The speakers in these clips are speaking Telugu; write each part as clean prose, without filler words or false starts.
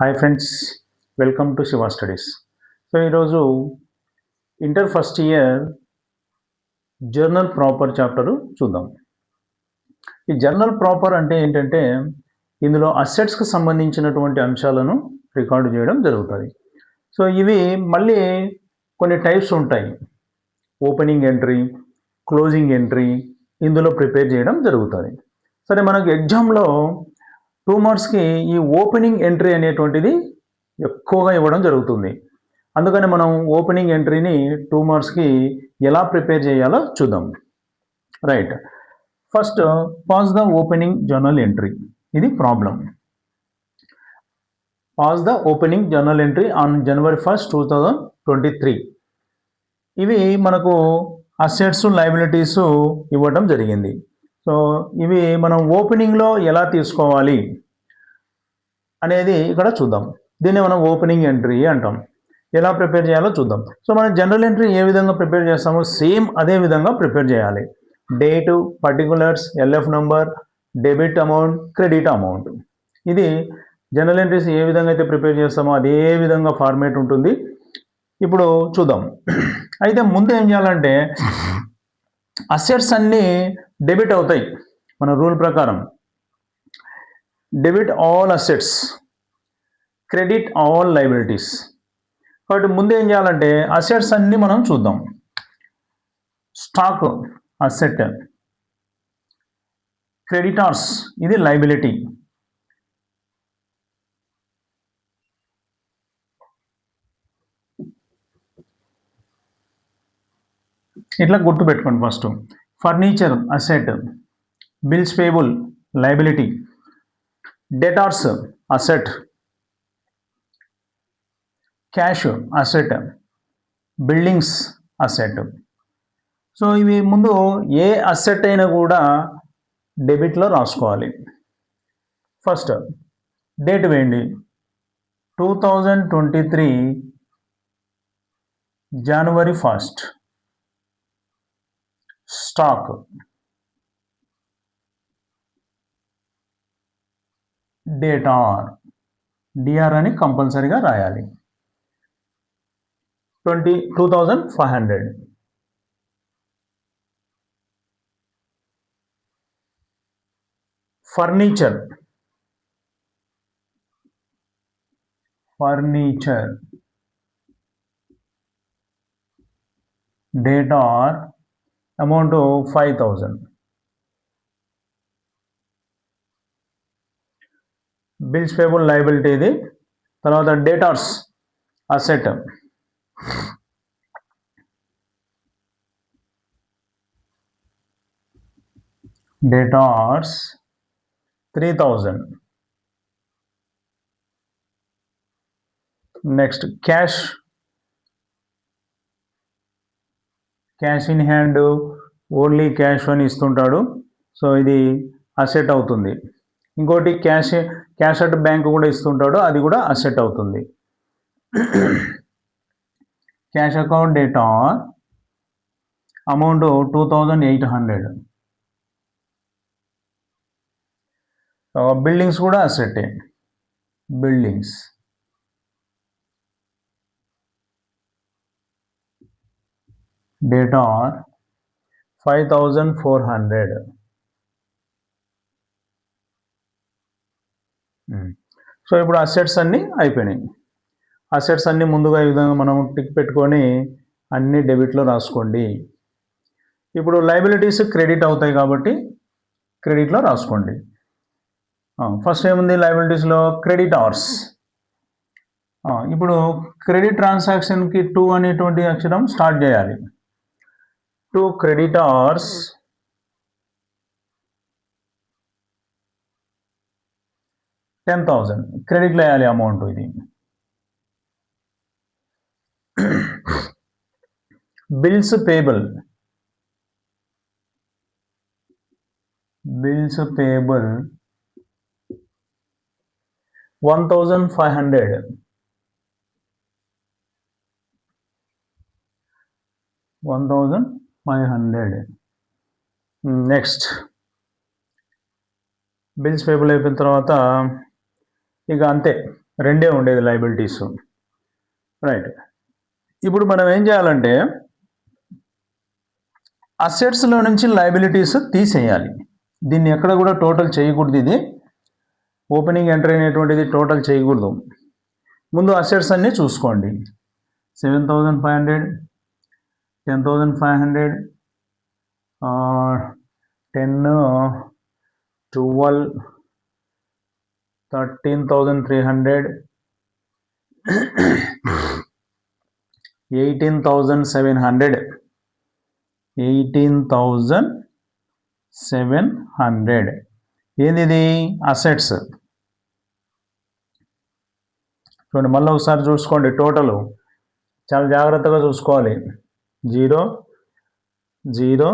Hi friends, welcome to Shiva studies. So ఈరోజు inter first year journal proper chapter చూద్దాం. ఈ జర్నల్ ప్రాపర్ అంటే ఏంటంటే ఇందులో అసెట్స్కి సంబంధించినటువంటి అంశాలను రికార్డు చేయడం జరుగుతుంది. సో ఇవి మళ్ళీ కొన్ని టైప్స్ ఉంటాయి. ఓపెనింగ్ ఎంట్రీ, క్లోజింగ్ ఎంట్రీ ఇందులో ప్రిపేర్ చేయడం జరుగుతుంది. సరే, మనకు ఎగ్జామ్లో 2 మార్క్స్కి ఈ ఓపెనింగ్ ఎంట్రీ అనేటువంటిది ఎక్కువగా ఇవ్వడం జరుగుతుంది. అందుకని మనం ఓపెనింగ్ ఎంట్రీని 2 మార్క్స్కి ఎలా ప్రిపేర్ చేయాలో చూద్దాం. Right, first pass the opening journal entry. ఇది problem. Pass the opening journal entry on January 1st, 2023. ఇవి మనకు అసెట్స్, లయబిలిటీస్ ఇవ్వడం జరిగింది. సో ఇవి మనం ఓపెనింగ్లో ఎలా తీసుకోవాలి అనేది ఇక్కడ చూద్దాం. దీన్ని మనం ఓపెనింగ్ ఎంట్రీ అంటాం. ఎలా ప్రిపేర్ చేయాలో చూద్దాం. సో మనం జనరల్ ఎంట్రీ ఏ విధంగా ప్రిపేర్ చేస్తామో సేమ్ అదే విధంగా ప్రిపేర్ చేయాలి. Date, particulars, LF number, debit amount, credit amount. ఇది జనరల్ ఎంట్రీస్ ఏ విధంగా అయితే ప్రిపేర్ చేస్తామో అదే విధంగా ఫార్మేట్ ఉంటుంది. ఇప్పుడు చూద్దాం. అయితే ముందు ఏం చేయాలంటే అసెట్స్ అన్నీ డెబిట్ అవుతాయి మన రూల్ ప్రకారం. Debit all assets, credit all liabilities. కాబట్టి ముందు ఏం చేయాలంటే అసెట్స్ అన్నీ మనం చూద్దాం. స్టాక్ అసెట్, క్రెడిటార్స్ ఇది లయబిలిటీ, ఇట్లా గుర్తు పెట్టుకోండి. First furniture asset, bills payable liability, debtors asset, cash asset, buildings asset. So ఇవి ముందు ఏ అసెట్ అయినా కూడా డెబిట్లో రాసుకోవాలి. ఫస్ట్ డేట్ వేయండి, 2023 January 1st. Stock, debtor, DR అని కంపల్సరీగా రాయాలి. 2500. Furniture, debtor amount 5000. Bills payable liability ఇది. తర్వాత డేటార్స్ asset, డేటార్స్ 3000. Next cash in hand, only cash అని ఇస్తుంటాడు. సో ఇది అసెట్ అవుతుంది. ఇంకోటి క్యాష్ అట్ బ్యాంక్ కూడా ఇస్తుంటాడు, అది కూడా అసెట్ అవుతుంది. Cash account data amount 2800. Buildings కూడా అసెట్టే. Buildings data 5400. సో ఇప్పుడు అసెట్స్ అన్నీ అయిపోయినాయి. అసెట్స్ అన్నీ ముందుగా ఈ విధంగా మనం టిక్ పెట్టుకొని అన్నీ డెబిట్లో రాసుకోండి. ఇప్పుడు లయబిలిటీస్ క్రెడిట్ అవుతాయి కాబట్టి క్రెడిట్లో రాసుకోండి. ఫస్ట్ ఏముంది లయబిలిటీస్లో? Credit hours. ఇప్పుడు క్రెడిట్ ట్రాన్సాక్షన్కి 2 అనేటువంటి అక్షరం స్టార్ట్ చేయాలి. 2 క్రెడిటార్స్ $10,000 క్రెడిట్లో వేయాలి అమౌంట్. ఇది bills payable, $1,500. Next bills payable అయిపోయిన తర్వాత ఇక అంతే, రెండే ఉండేది లయబిలిటీస్. రైట్. ఇప్పుడు మనం ఏం చేయాలంటే అసెట్స్లో నుంచి లయబిలిటీస్ తీసేయాలి. దీన్ని ఎక్కడ కూడా టోటల్ చేయకూడదు. ఇది ఓపెనింగ్ ఎంట్రీ అనేటువంటిది టోటల్ చేయకూడదు. ముందు అసెట్స్ అన్నీ చూసుకోండి. 7,500, 10,500, 10, 12, 13,300, 18,700, 18,700 ఏంది అసెట్స్. చూడండి, మళ్ళీ ఒకసారి చూసుకోండి. టోటల్ చాలా జాగ్రత్తగా చూసుకోవాలి. 0, 0,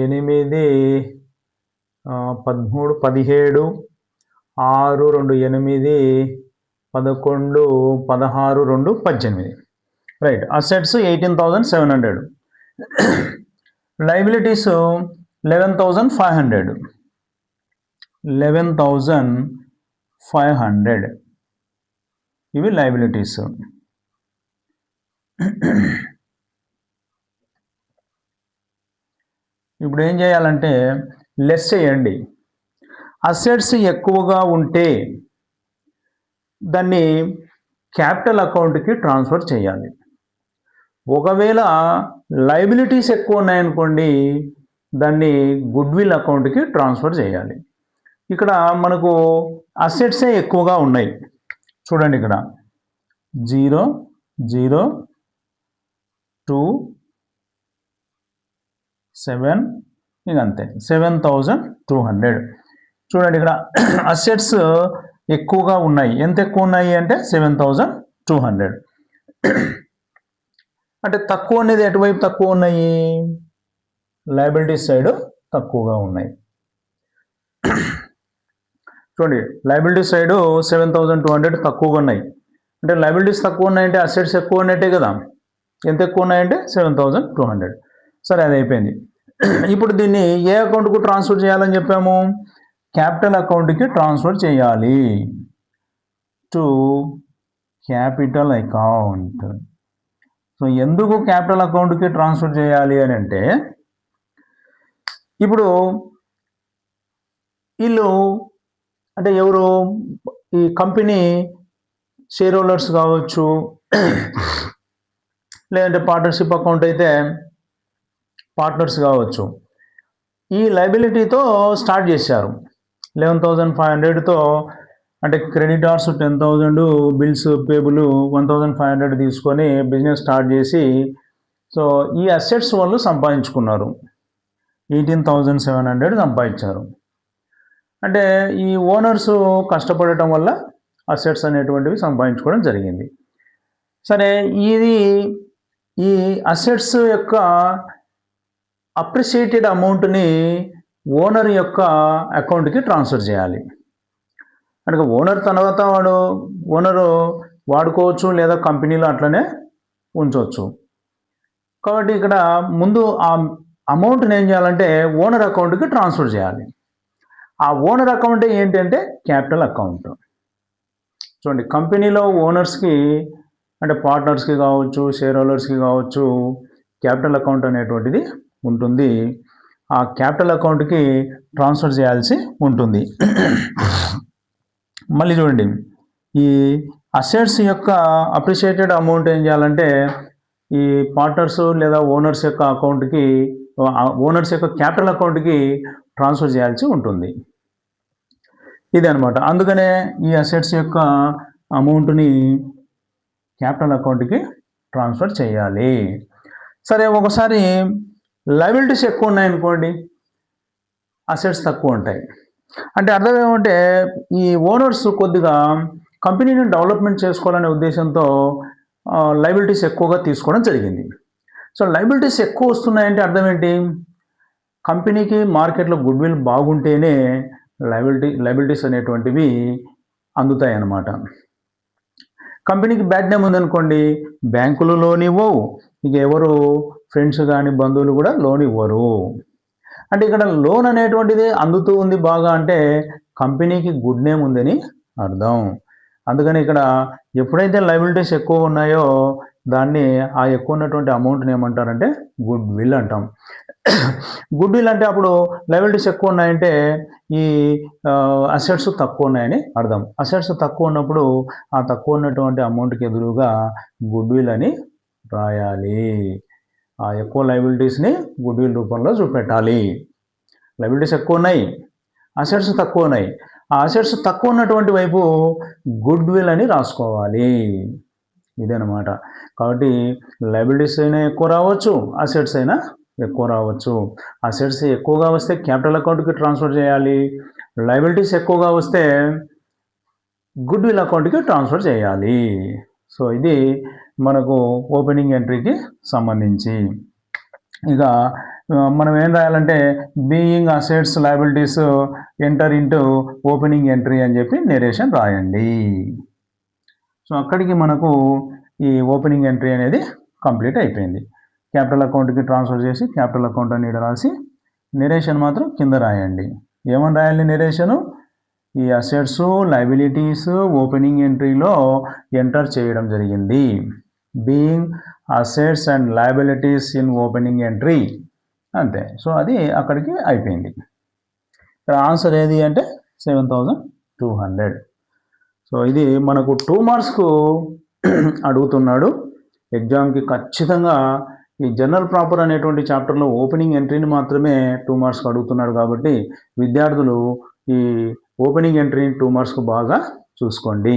8, 13, 17, 6, 2, 8, 11, 16, 2, 18. రైట్. అసెట్స్ 18,700. లయబిలిటీస్ 11,500. 11,500 ఇవి లయబిలిటీస్. ఇప్పుడు ఏం చేయాలంటే లెస్ చేయండి. అసెట్స్ ఎక్కువగా ఉంటే దాన్ని క్యాపిటల్ అకౌంట్కి ట్రాన్స్ఫర్ చేయాలి. ఒకవేళ లయబిలిటీస్ ఎక్కువ ఉన్నాయనుకోండి, దాన్ని గుడ్విల్ అకౌంట్కి ట్రాన్స్ఫర్ చేయాలి. ఇక్కడ మనకు అసెట్సే ఎక్కువగా ఉన్నాయి. చూడండి, ఇక్కడ 0, 0, 2, 7, ఇంకంతే 7,200. చూడండి, ఇక్కడ అసెట్స్ ఎక్కువగా ఉన్నాయి. ఎంత ఎక్కువ ఉన్నాయి అంటే 7,200. అంటే తక్కువ అనేది ఎటువైపు తక్కువ ఉన్నాయి? లయబిలిటీస్ సైడ్ తక్కువగా ఉన్నాయి. చూడండి, లయబిలిటీస్ సైడ్ 7,200 తక్కువగా ఉన్నాయి. అంటే లయబిలిటీస్ తక్కువ ఉన్నాయంటే అసెట్స్ ఎక్కువ ఉన్నట్టే కదా. ఎంత ఎక్కువ ఉన్నాయంటే 7,200. సరే, అది అయిపోయింది. ఇప్పుడు దీన్ని ఏ అకౌంట్కు ట్రాన్స్ఫర్ చేయాలని చెప్పాము? క్యాపిటల్ అకౌంట్కి ట్రాన్స్ఫర్ చేయాలి. To capital account. సో ఎందుకు క్యాపిటల్ అకౌంట్కి ట్రాన్స్ఫర్ చేయాలి అని అంటే, ఇప్పుడు వీళ్ళు అంటే ఎవరు? ఈ కంపెనీ షేర్ హోల్డర్స్ కావచ్చు, లేదంటే పార్ట్నర్షిప్ అకౌంట్ అయితే పార్ట్నర్స్ కావచ్చు. ఈ లయబిలిటీతో స్టార్ట్ చేశారు. 11,500తో అంటే క్రెడిటార్స్ 10,000, బిల్స్ పేబుల్ 1,500 తీసుకొని బిజినెస్ స్టార్ట్ చేసి, సో ఈ అసెట్స్ వాళ్ళు సంపాదించుకున్నారు. 18,700 సంపాదించారు. అంటే ఈ ఓనర్స్ కష్టపడటం వల్ల అసెట్స్ అనేటువంటివి సంపాదించుకోవడం జరిగింది. సరే, ఈ అసెట్స్ యొక్క అప్రిషియేటెడ్ అమౌంట్ని ఓనర్ యొక్క అకౌంట్కి ట్రాన్స్ఫర్ చేయాలి. అంటే ఓనర్ తర్వాత ఓనరు వాడుకోవచ్చు, లేదా కంపెనీలో అట్లనే ఉంచవచ్చు. కాబట్టి ఇక్కడ ముందు ఆ అమౌంట్ని ఏం చేయాలంటే ఓనర్ అకౌంట్కి ట్రాన్స్ఫర్ చేయాలి. ఆ ఓనర్ అకౌంట్ ఏంటంటే క్యాపిటల్ అకౌంట్. చూడండి, కంపెనీలో ఓనర్స్కి అంటే పార్ట్నర్స్కి కావచ్చు, షేర్ హోల్డర్స్కి కావచ్చు, క్యాపిటల్ అకౌంట్ అనేటువంటిది ఉంటుంది. ఆ క్యాపిటల్ అకౌంట్కి ట్రాన్స్ఫర్ చేయాల్సి ఉంటుంది. మళ్ళీ చూడండి, ఈ అసెట్స్ యొక్క అప్రిషియేటెడ్ అమౌంట్ ఏం చేయాలంటే ఈ పార్ట్నర్స్ లేదా ఓనర్స్ యొక్క అకౌంట్కి, ఓనర్స్ యొక్క క్యాపిటల్ అకౌంట్కి ట్రాన్స్ఫర్ చేయాల్సి ఉంటుంది. ఇది అనమాట. అందుకనే ఈ అసెట్స్ యొక్క అమౌంట్ని క్యాపిటల్ అకౌంట్కి ట్రాన్స్ఫర్ చేయాలి. సరే, ఒకసారి లయబిలిటీస్ ఎక్కువ ఉన్నాయనుకోండి, అసెట్స్ తక్కువ ఉంటాయి. అంటే అర్థం ఏమంటే ఈ ఓనర్స్ కొద్దిగా కంపెనీని డెవలప్మెంట్ చేసుకోవాలనే ఉద్దేశంతో లయబిలిటీస్ ఎక్కువగా తీసుకోవడం జరిగింది. సో లయబిలిటీస్ ఎక్కువ వస్తున్నాయంటే అర్థం ఏంటి? కంపెనీకి మార్కెట్లో గుడ్విల్ బాగుంటేనే లయబిలిటీస్ అనేటువంటివి అందుతాయి అన్నమాట. కంపెనీకి బ్యాడ్ నేమ్ ఉందనుకోండి, బ్యాంకులు లోన్ ఇవ్వవు, ఇక ఎవరు ఫ్రెండ్స్ కానీ బంధువులు కూడా లోన్ ఇవ్వరు. అంటే ఇక్కడ లోన్ అనేటువంటిది అందుతూ ఉంది బాగా అంటే కంపెనీకి గుడ్ నేమ్ ఉందని అర్థం. అందుకని ఇక్కడ ఎప్పుడైతే లయబిలిటీస్ ఎక్కువ ఉన్నాయో దాన్ని ఆ ఎక్కువ ఉన్నటువంటి అమౌంట్ని ఏమంటారంటే గుడ్ విల్ అంటాం. గుడ్ విల్ అంటే అప్పుడు లయబిలిటీస్ ఎక్కువ ఉన్నాయంటే ఈ అసెట్స్ తక్కువ ఉన్నాయని అర్థం. అసెట్స్ తక్కువ ఉన్నప్పుడు ఆ తక్కువ ఉన్నటువంటి అమౌంట్కి ఎదురుగా గుడ్ విల్ అని రాయాలి. ఆ ఎక్కువ లయబిలిటీస్ని గుడ్ విల్ రూపంలో చూపెట్టాలి. లయబిలిటీస్ ఎక్కువ ఉన్నాయి, అసెట్స్ తక్కువ ఉన్నాయి. ఆ అసెట్స్ తక్కువ ఉన్నటువంటి వైపు గుడ్ విల్ అని రాసుకోవాలి. ఇదనమాట. కాబట్టి లయబిలిటీస్ అయినా ఎక్కువ రావచ్చు, అసెట్స్ అయినా ఎక్కువ రావచ్చు. అసెట్స్ ఎక్కువగా వస్తే క్యాపిటల్ అకౌంట్కి ట్రాన్స్ఫర్ చేయాలి. లయబిలిటీస్ ఎక్కువగా వస్తే గుడ్ విల్ అకౌంట్కి ట్రాన్స్ఫర్ చేయాలి. సో ఇది మనకు ఓపెనింగ్ ఎంట్రీకి సంబంధించి. ఇక మనం ఏం రాయాలంటే being assets liabilities enter into opening entry అని చెప్పి నెరేషన్ రాయండి. సో అక్కడికి మనకు ఈ ఓపెనింగ్ ఎంట్రీ అనేది కంప్లీట్ అయిపోయింది. క్యాపిటల్ అకౌంట్కి ట్రాన్స్ఫర్ చేసి క్యాపిటల్ అకౌంట్ అని రాసి నెరేషన్ మాత్రం కింద రాయండి. ఏమని రాయాలి నెరేషను? ఈ అసెట్స్ లయబిలిటీస్ ఓపెనింగ్ ఎంట్రీలో ఎంటర్ చేయడం జరిగింది. Being assets and liabilities in opening entry, అంతే. సో అది అక్కడికి అయిపోయింది. ఇక్కడ ఆన్సర్ ఏది అంటే 7200. సో ఇది మనకు 2 మార్క్స్కు అడుగుతున్నాడు ఎగ్జామ్కి. ఖచ్చితంగా ఈ జనరల్ ప్రాపర్ అనేటువంటి చాప్టర్లో ఓపెనింగ్ ఎంట్రీని మాత్రమే 2 మార్క్స్కి అడుగుతున్నాడు. కాబట్టి విద్యార్థులు ఈ ఓపెనింగ్ ఎంట్రీని 2 మార్క్స్కు బాగా చూసుకోండి.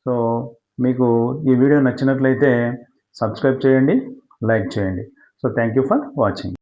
సో మీకు ఈ వీడియో నచ్చినట్లయితే సబ్స్క్రైబ్ చేయండి, లైక్ చేయండి. So thank you for watching.